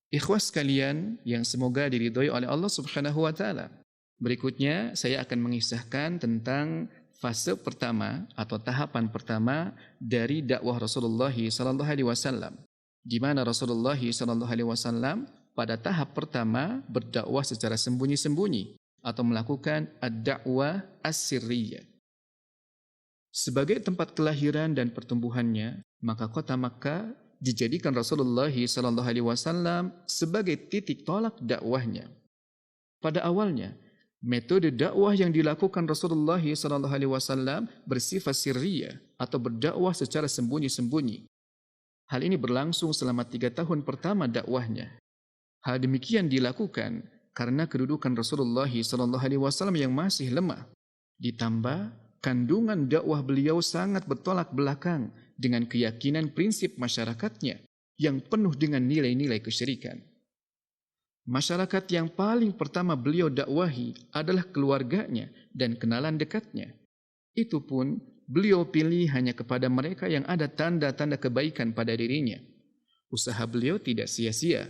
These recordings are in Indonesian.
Ikhwas sekalian yang semoga diridhoi oleh Allah Subhanahu wa taala. Berikutnya saya akan mengisahkan tentang fase pertama atau tahapan pertama dari dakwah Rasulullah sallallahu alaihi wasallam. Di mana Rasulullah sallallahu alaihi wasallam pada tahap pertama berdakwah secara sembunyi-sembunyi atau melakukan ad-da'wah as-sirriyah. Sebagai tempat kelahiran dan pertumbuhannya, maka kota Makkah dijadikan Rasulullah sallallahu alaihi wasallam sebagai titik tolak dakwahnya. Pada awalnya, metode dakwah yang dilakukan Rasulullah sallallahu alaihi wasallam bersifat sirriyah atau berdakwah secara sembunyi-sembunyi. Hal ini berlangsung selama 3 tahun pertama dakwahnya. Hal demikian dilakukan karena kedudukan Rasulullah sallallahu alaihi wasallam yang masih lemah. Ditambah kandungan dakwah beliau sangat bertolak belakang dengan keyakinan prinsip masyarakatnya yang penuh dengan nilai-nilai kesyirikan. Masyarakat yang paling pertama beliau dakwahi adalah keluarganya dan kenalan dekatnya. Itu pun beliau pilih hanya kepada mereka yang ada tanda-tanda kebaikan pada dirinya. Usaha beliau tidak sia-sia.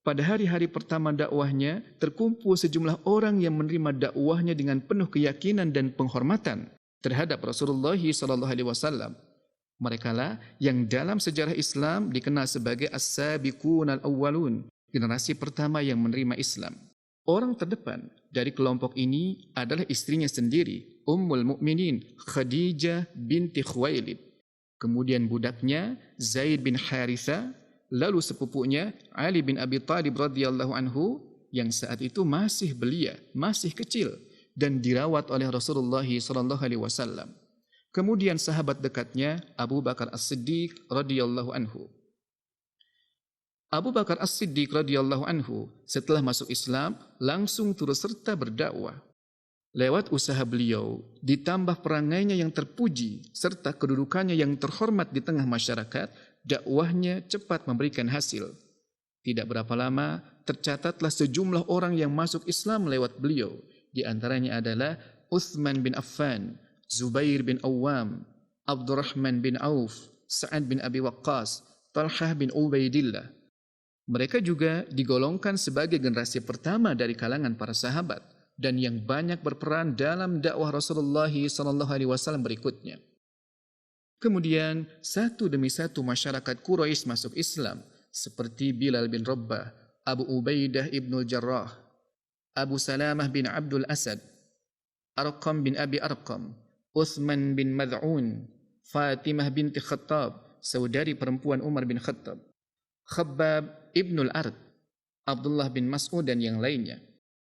Pada hari-hari pertama dakwahnya, terkumpul sejumlah orang yang menerima dakwahnya dengan penuh keyakinan dan penghormatan terhadap Rasulullah SAW. Merekalah yang dalam sejarah Islam dikenal sebagai as-sabiqun al-awwalun, generasi pertama yang menerima Islam. Orang terdepan dari kelompok ini adalah istrinya sendiri, Ummul Mukminin Khadijah binti Khuwailid. Kemudian budaknya Zaid bin Haritha, lalu sepupunya Ali bin Abi Thalib radhiyallahu anhu yang saat itu masih belia, masih kecil dan dirawat oleh Rasulullah sallallahu alaihi wasallam. Kemudian sahabat dekatnya Abu Bakar As-Siddiq radhiyallahu anhu. Abu Bakar As-Siddiq radhiyallahu anhu setelah masuk Islam langsung turut serta berdakwah. Lewat usaha beliau, ditambah perangainya yang terpuji serta kedudukannya yang terhormat di tengah masyarakat, dakwahnya cepat memberikan hasil. Tidak berapa lama, tercatatlah sejumlah orang yang masuk Islam lewat beliau. Di antaranya adalah Uthman bin Affan, Zubair bin Awam, Abdurrahman bin Auf, Sa'ad bin Abi Waqqas, Talhah bin Ubaidillah. Mereka juga digolongkan sebagai generasi pertama dari kalangan para sahabat dan yang banyak berperan dalam dakwah Rasulullah SAW berikutnya. Kemudian satu demi satu masyarakat Quraisy masuk Islam seperti Bilal bin Rabbah, Abu Ubaidah ibn Jarrah, Abu Salamah bin Abdul Asad, Arqam bin Abi Arqam, Uthman bin Mad'un, Fatimah binti Khattab, saudari perempuan Umar bin Khattab, Khabbab ibnul Ard, Abdullah bin Mas'ud dan yang lainnya.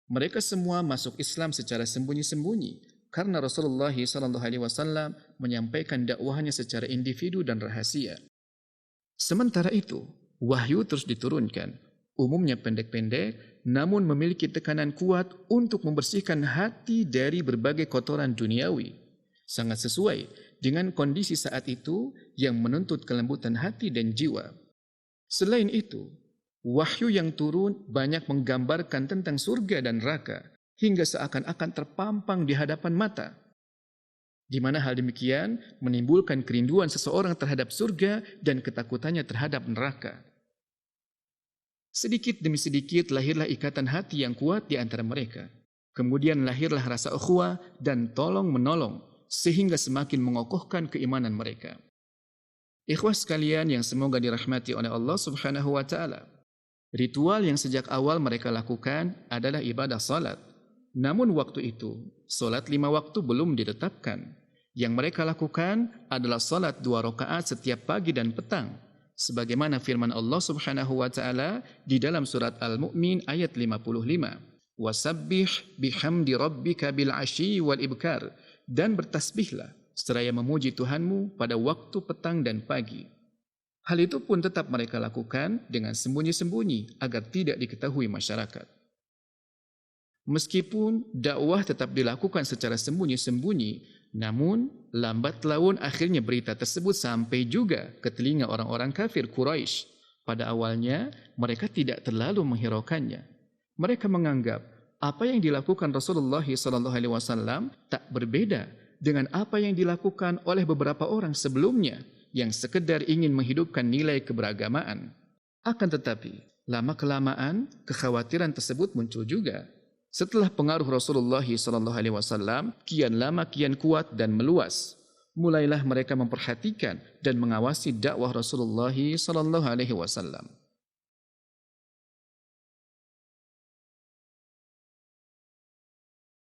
Mereka semua masuk Islam secara sembunyi-sembunyi karena Rasulullah SAW menyampaikan dakwahnya secara individu dan rahasia. Sementara itu, wahyu terus diturunkan, umumnya pendek-pendek, namun memiliki tekanan kuat untuk membersihkan hati dari berbagai kotoran duniawi. Sangat sesuai dengan kondisi saat itu yang menuntut kelembutan hati dan jiwa. Selain itu, wahyu yang turun banyak menggambarkan tentang surga dan neraka hingga seakan-akan terpampang di hadapan mata. Di mana hal demikian menimbulkan kerinduan seseorang terhadap surga dan ketakutannya terhadap neraka. Sedikit demi sedikit lahirlah ikatan hati yang kuat di antara mereka. Kemudian lahirlah rasa ukhuwah dan tolong-menolong sehingga semakin mengokohkan keimanan mereka. Ikhwas sekalian yang semoga dirahmati oleh Allah Subhanahu wa taala. Ritual yang sejak awal mereka lakukan adalah ibadah salat. Namun waktu itu, salat 5 waktu belum ditetapkan. Yang mereka lakukan adalah salat 2 rakaat setiap pagi dan petang. Sebagaimana firman Allah Subhanahu wa taala di dalam surat Al-Mu'min ayat 55. Wasabbih bihamdi rabbika bil 'ashyi wal ibkar, dan bertasbihlah seraya memuji Tuhanmu pada waktu petang dan pagi. Hal itu pun tetap mereka lakukan dengan sembunyi-sembunyi agar tidak diketahui masyarakat. Meskipun dakwah tetap dilakukan secara sembunyi-sembunyi, namun lambat laun akhirnya berita tersebut sampai juga ke telinga orang-orang kafir Quraisy. Pada awalnya mereka tidak terlalu menghiraukannya. Mereka menganggap apa yang dilakukan Rasulullah SAW tak berbeda dengan apa yang dilakukan oleh beberapa orang sebelumnya yang sekedar ingin menghidupkan nilai keberagamaan. Akan tetapi, Lama-kelamaan kekhawatiran tersebut muncul juga. Setelah pengaruh Rasulullah SAW kian lama kian kuat dan meluas, mulailah mereka memperhatikan dan mengawasi dakwah Rasulullah SAW.